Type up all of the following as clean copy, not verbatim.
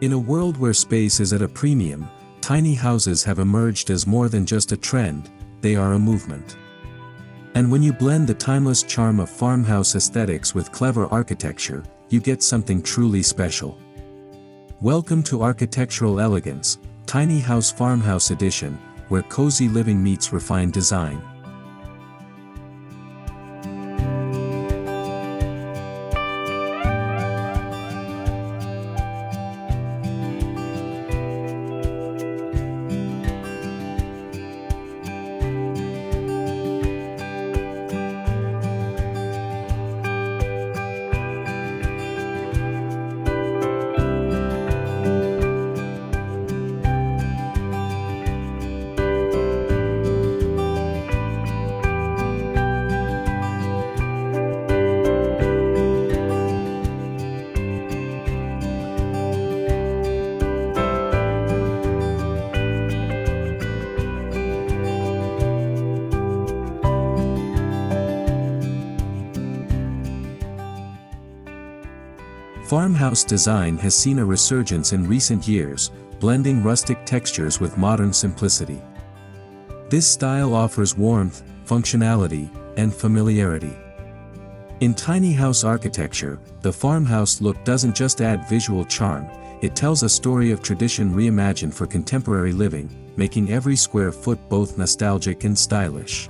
In a world where space is at a premium, tiny houses have emerged as more than just a trend, they are a movement. And when you blend the timeless charm of farmhouse aesthetics with clever architecture, you get something truly special. Welcome to Architectural Elegance, Tiny House Farmhouse Edition, where cozy living meets refined design. Farmhouse design has seen a resurgence in recent years, blending rustic textures with modern simplicity. This style offers warmth, functionality, and familiarity. In tiny house architecture, the farmhouse look doesn't just add visual charm, it tells a story of tradition reimagined for contemporary living, making every square foot both nostalgic and stylish.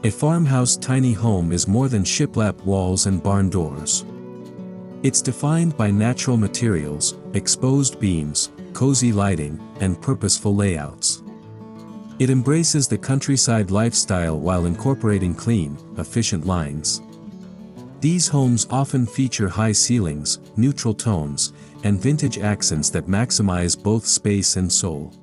A farmhouse tiny home is more than shiplap walls and barn doors. It's defined by natural materials, exposed beams, cozy lighting, and purposeful layouts. It embraces the countryside lifestyle while incorporating clean, efficient lines. These homes often feature high ceilings, neutral tones, and vintage accents that maximize both space and soul.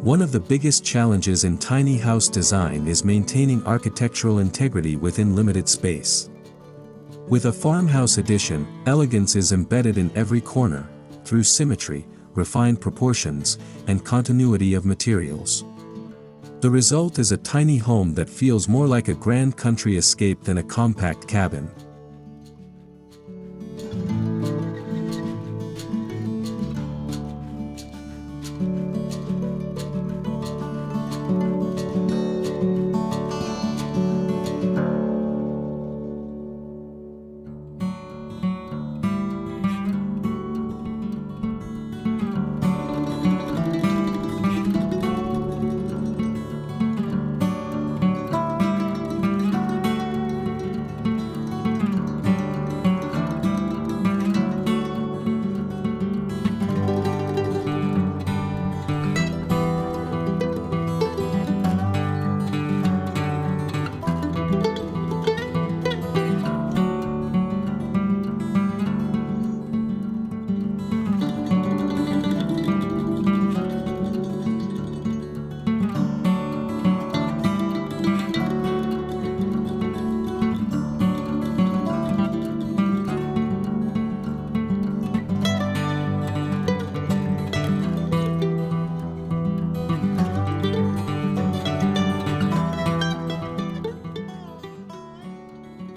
One of the biggest challenges in tiny house design is maintaining architectural integrity within limited space. With a farmhouse edition, elegance is embedded in every corner, through symmetry, refined proportions, and continuity of materials. The result is a tiny home that feels more like a grand country escape than a compact cabin.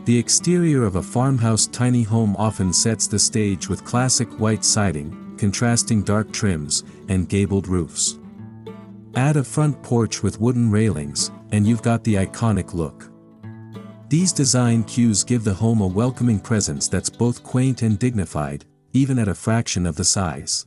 The exterior of a farmhouse tiny home often sets the stage with classic white siding, contrasting dark trims, and gabled roofs. Add a front porch with wooden railings, and you've got the iconic look. These design cues give the home a welcoming presence that's both quaint and dignified, even at a fraction of the size.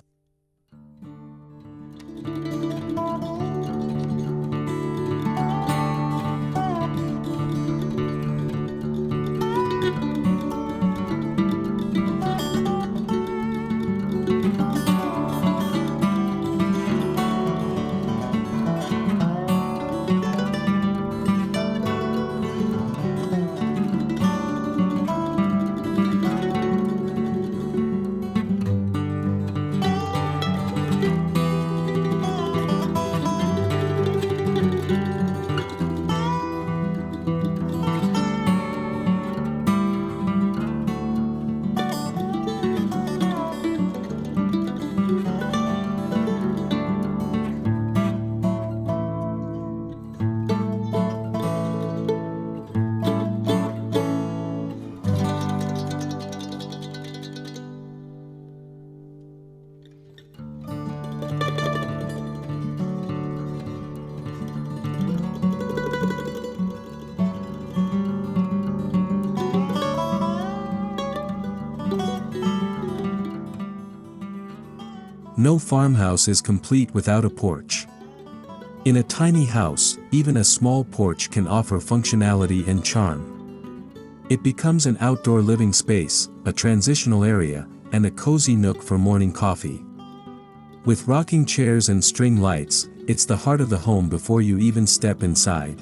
No farmhouse is complete without a porch. In a tiny house, even a small porch can offer functionality and charm. It becomes an outdoor living space, a transitional area, and a cozy nook for morning coffee. With rocking chairs and string lights, it's the heart of the home before you even step inside.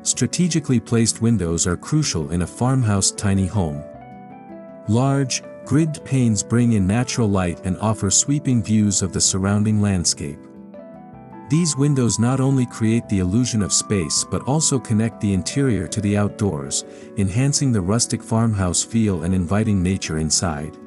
Strategically placed windows are crucial in a farmhouse tiny home. Large, gridded panes bring in natural light and offer sweeping views of the surrounding landscape. These windows not only create the illusion of space but also connect the interior to the outdoors, enhancing the rustic farmhouse feel and inviting nature inside.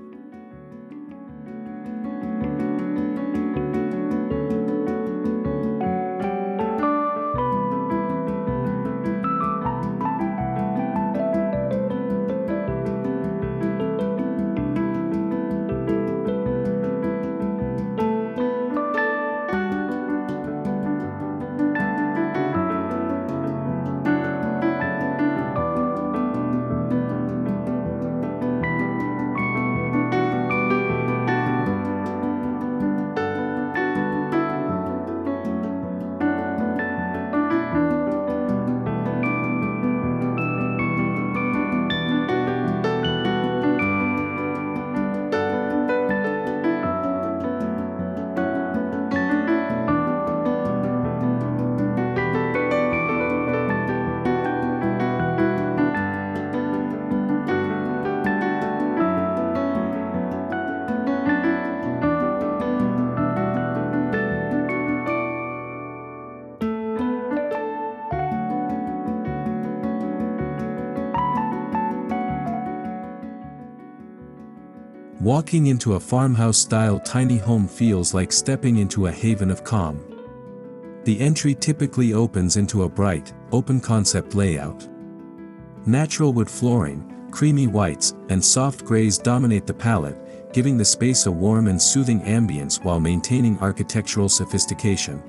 Walking into a farmhouse-style tiny home feels like stepping into a haven of calm. The entry typically opens into a bright, open-concept layout. Natural wood flooring, creamy whites, and soft grays dominate the palette, giving the space a warm and soothing ambience while maintaining architectural sophistication.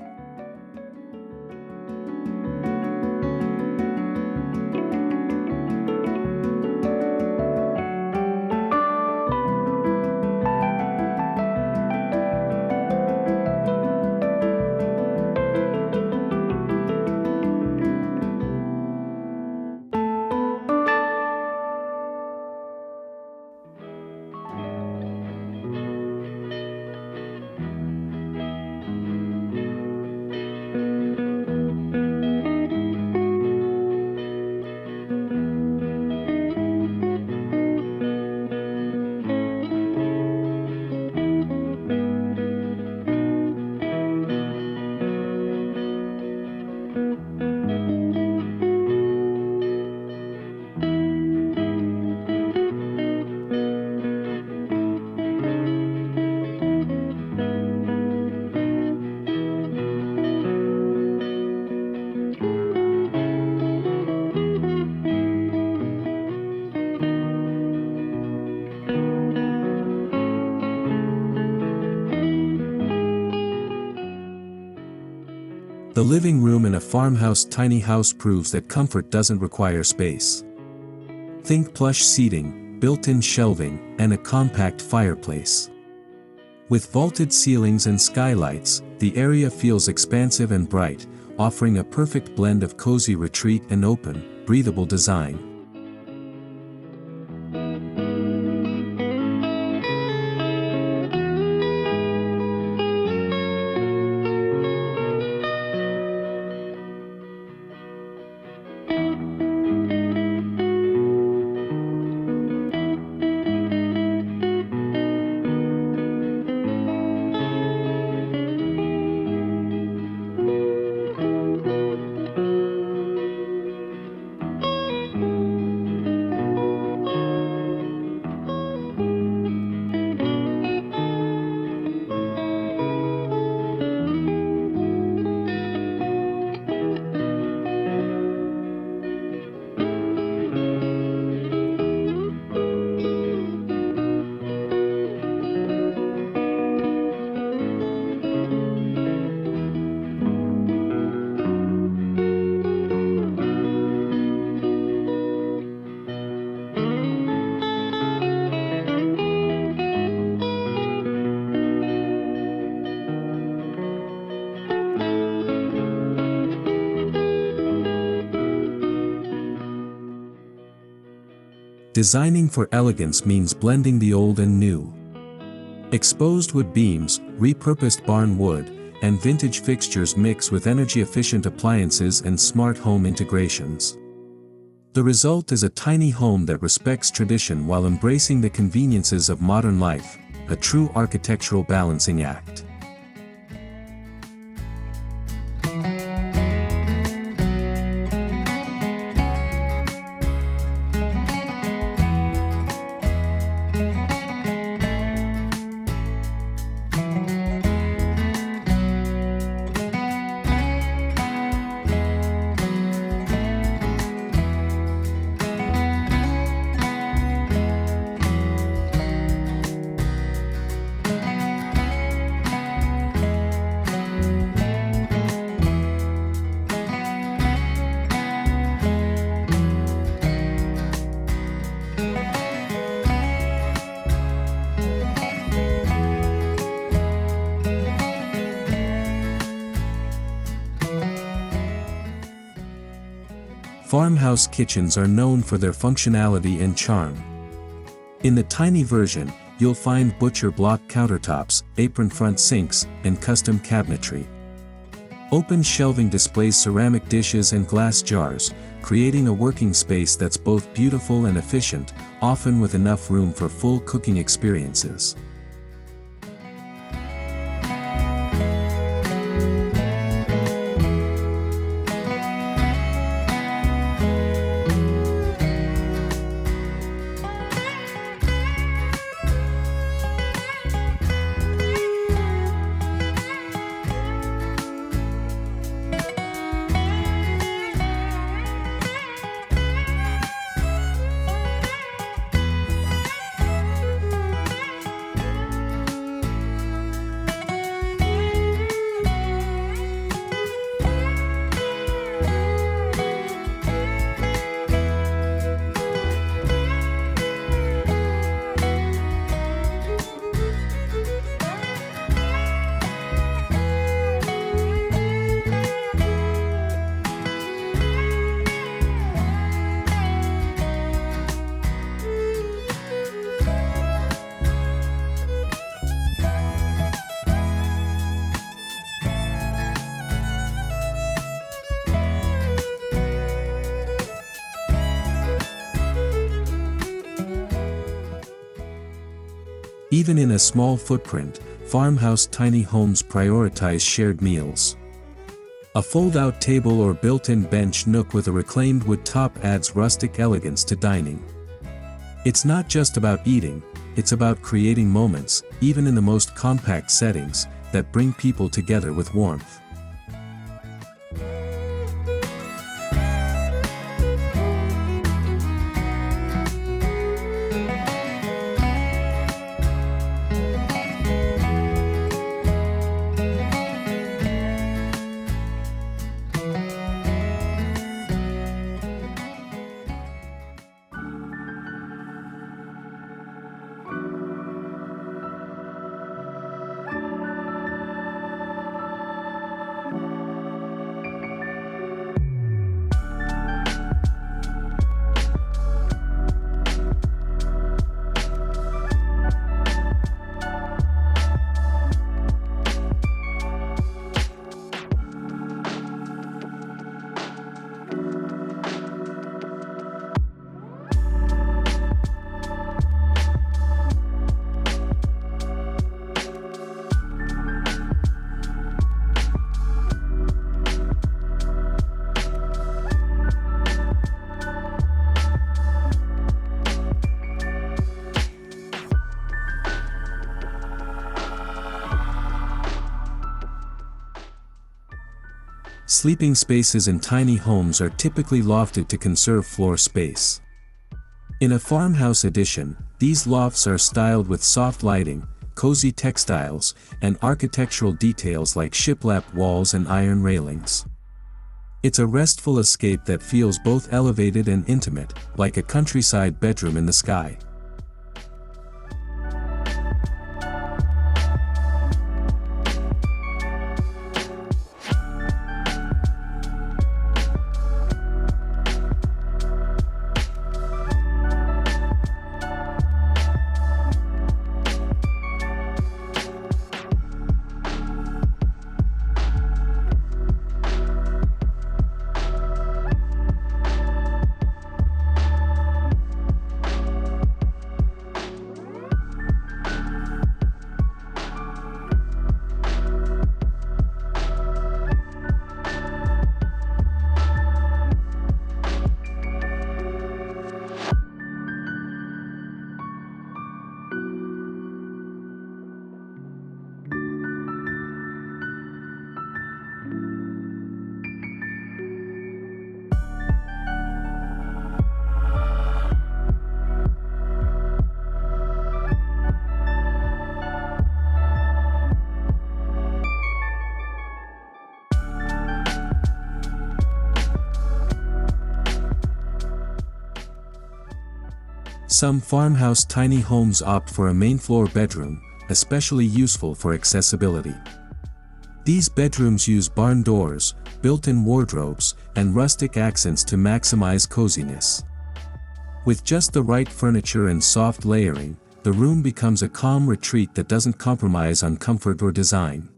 The living room in a farmhouse tiny house proves that comfort doesn't require space. Think plush seating, built-in shelving, and a compact fireplace. With vaulted ceilings and skylights, the area feels expansive and bright, offering a perfect blend of cozy retreat and open, breathable design. Designing for elegance means blending the old and new. Exposed wood beams, repurposed barn wood, and vintage fixtures mix with energy-efficient appliances and smart home integrations. The result is a tiny home that respects tradition while embracing the conveniences of modern life, a true architectural balancing act. Farmhouse kitchens are known for their functionality and charm. In the tiny version, you'll find butcher block countertops, apron front sinks, and custom cabinetry. Open shelving displays ceramic dishes and glass jars, creating a working space that's both beautiful and efficient, often with enough room for full cooking experiences. Even in a small footprint, farmhouse tiny homes prioritize shared meals. A fold-out table or built-in bench nook with a reclaimed wood top adds rustic elegance to dining. It's not just about eating, it's about creating moments, even in the most compact settings, that bring people together with warmth. Sleeping spaces in tiny homes are typically lofted to conserve floor space. In a farmhouse edition, these lofts are styled with soft lighting, cozy textiles, and architectural details like shiplap walls and iron railings. It's a restful escape that feels both elevated and intimate, like a countryside bedroom in the sky. Some farmhouse tiny homes opt for a main floor bedroom, especially useful for accessibility. These bedrooms use barn doors, built-in wardrobes, and rustic accents to maximize coziness. With just the right furniture and soft layering, the room becomes a calm retreat that doesn't compromise on comfort or design.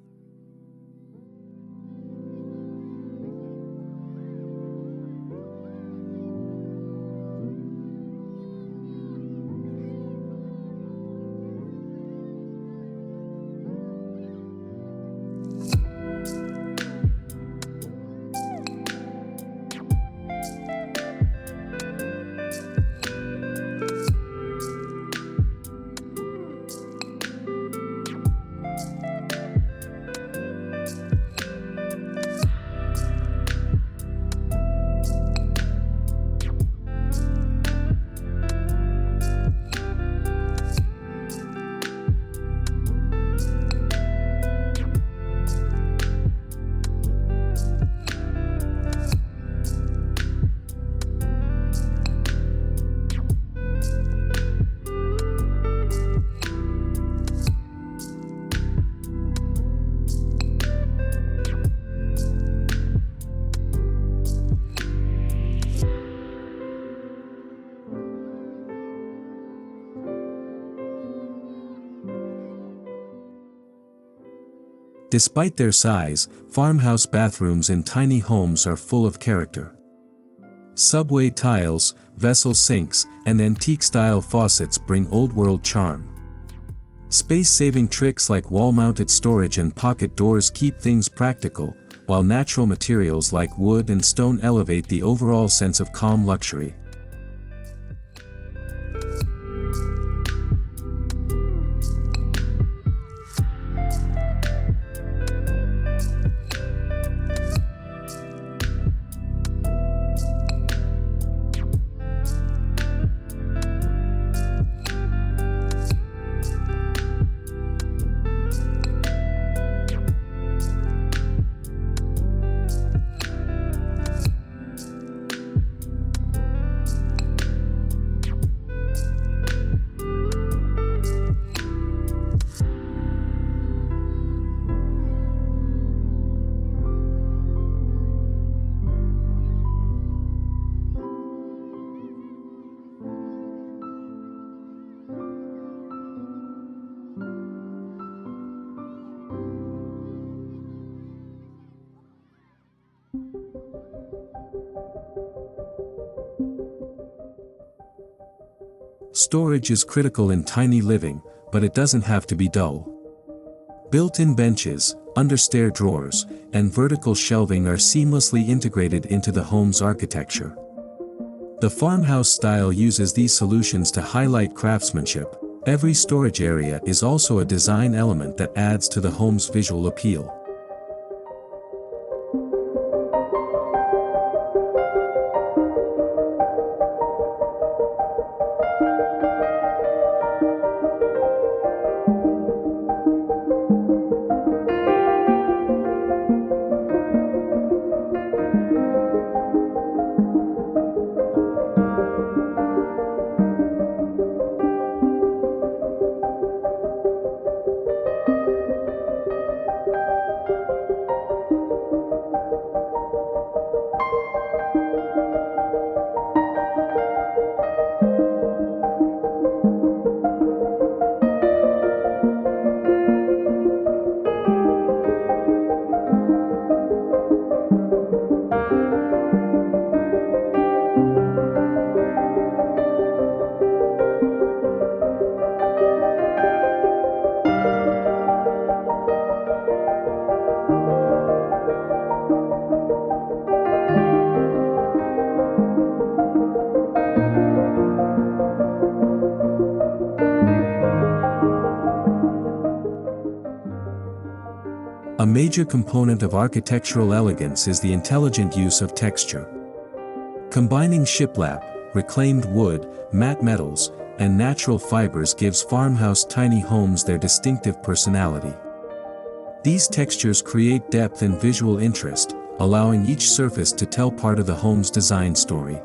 Despite their size, farmhouse bathrooms in tiny homes are full of character. Subway tiles, vessel sinks, and antique-style faucets bring old-world charm. Space-saving tricks like wall-mounted storage and pocket doors keep things practical, while natural materials like wood and stone elevate the overall sense of calm luxury. Storage is critical in tiny living, but it doesn't have to be dull. Built-in benches, understair drawers, and vertical shelving are seamlessly integrated into the home's architecture. The farmhouse style uses these solutions to highlight craftsmanship. Every storage area is also a design element that adds to the home's visual appeal. A major component of architectural elegance is the intelligent use of texture. Combining shiplap, reclaimed wood, matte metals, and natural fibers gives farmhouse tiny homes their distinctive personality. These textures create depth and visual interest, allowing each surface to tell part of the home's design story.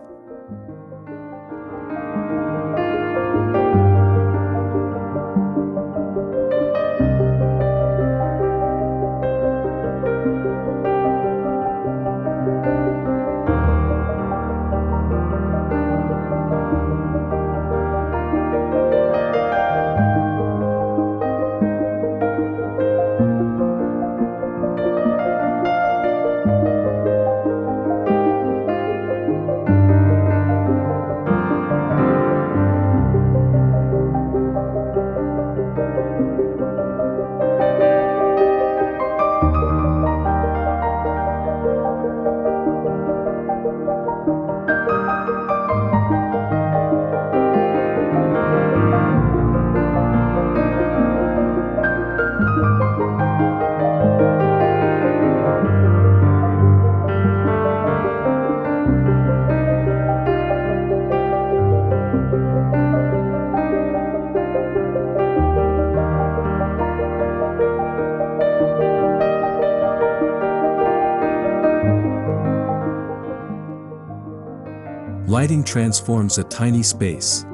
Lighting transforms a tiny space.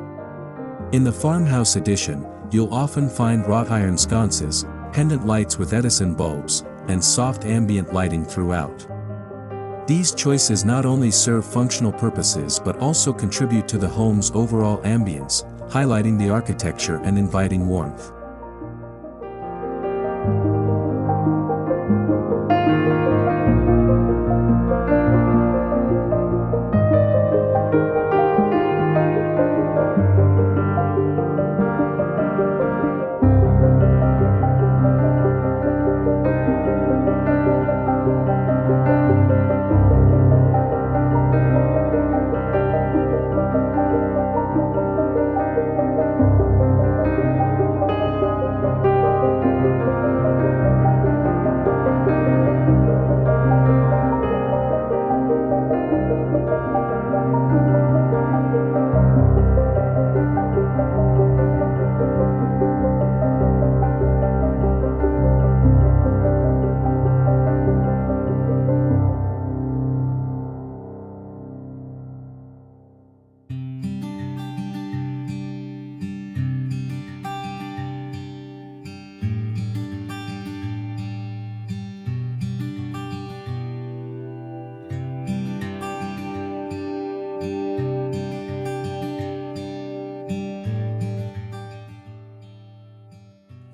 In the Farmhouse Edition, you'll often find wrought iron sconces, pendant lights with Edison bulbs, and soft ambient lighting throughout. These choices not only serve functional purposes but also contribute to the home's overall ambience, highlighting the architecture and inviting warmth.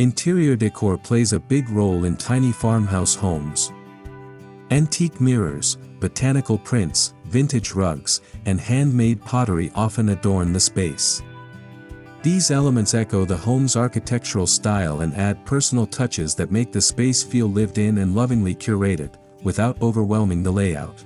Interior decor plays a big role in tiny farmhouse homes. Antique mirrors, botanical prints, vintage rugs, and handmade pottery often adorn the space. These elements echo the home's architectural style and add personal touches that make the space feel lived in and lovingly curated, without overwhelming the layout.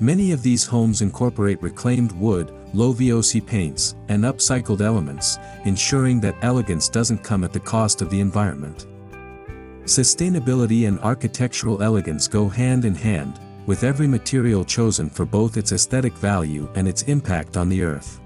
Many of these homes incorporate reclaimed wood, low VOC paints, and upcycled elements, ensuring that elegance doesn't come at the cost of the environment. Sustainability and architectural elegance go hand in hand, with every material chosen for both its aesthetic value and its impact on the earth.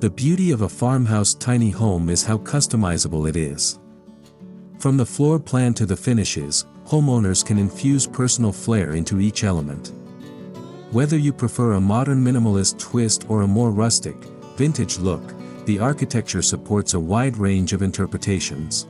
The beauty of a farmhouse tiny home is how customizable it is. From the floor plan to the finishes, homeowners can infuse personal flair into each element. Whether you prefer a modern minimalist twist or a more rustic, vintage look, the architecture supports a wide range of interpretations.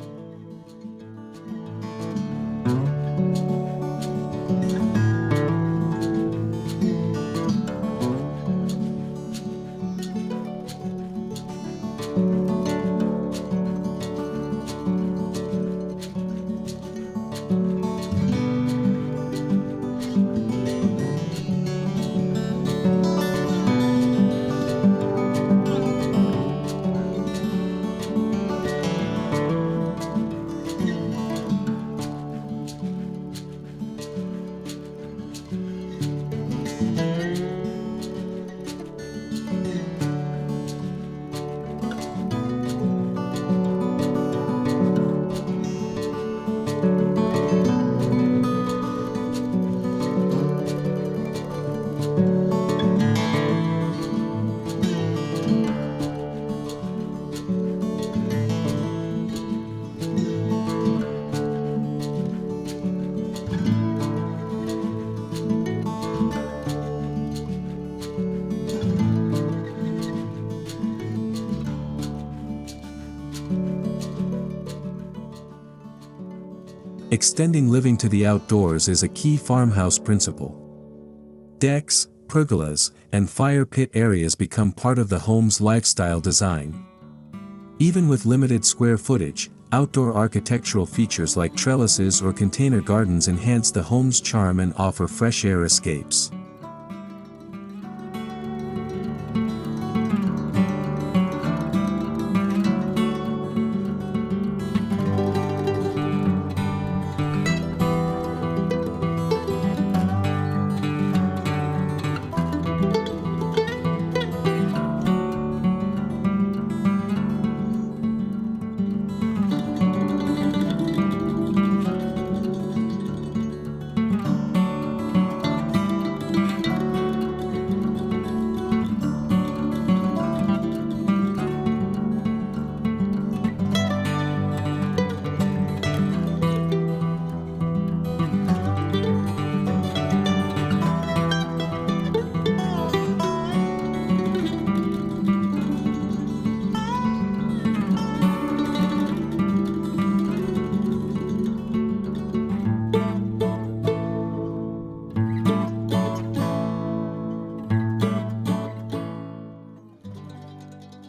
Extending living to the outdoors is a key farmhouse principle. Decks, pergolas, and fire pit areas become part of the home's lifestyle design. Even with limited square footage, outdoor architectural features like trellises or container gardens enhance the home's charm and offer fresh air escapes.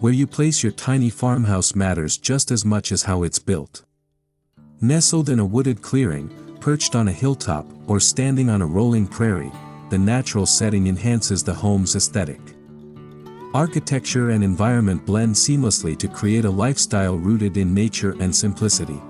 Where you place your tiny farmhouse matters just as much as how it's built. Nestled in a wooded clearing, perched on a hilltop, or standing on a rolling prairie, the natural setting enhances the home's aesthetic. Architecture and environment blend seamlessly to create a lifestyle rooted in nature and simplicity.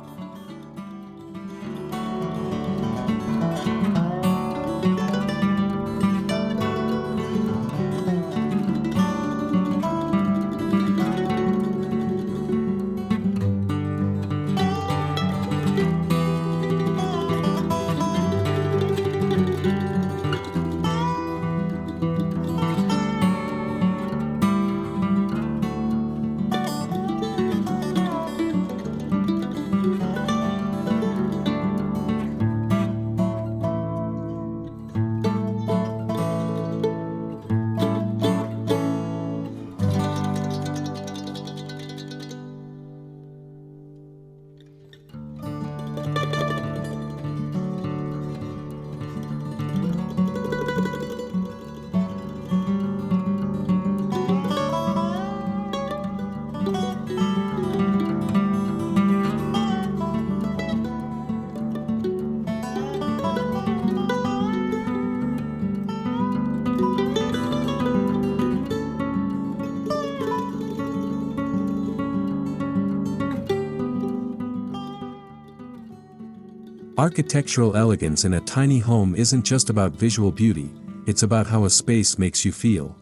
Architectural elegance in a tiny home isn't just about visual beauty, it's about how a space makes you feel.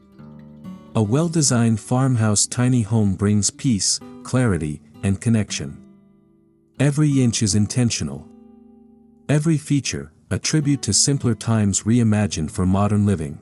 A well-designed farmhouse tiny home brings peace, clarity, and connection. Every inch is intentional. Every feature, a tribute to simpler times reimagined for modern living.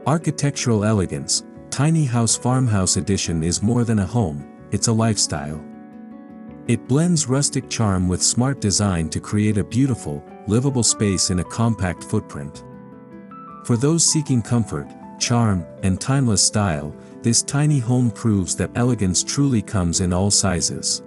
Architectural elegance, Tiny House Farmhouse Edition is more than a home, it's a lifestyle. It blends rustic charm with smart design to create a beautiful, livable space in a compact footprint. For those seeking comfort, charm, and timeless style, this tiny home proves that elegance truly comes in all sizes.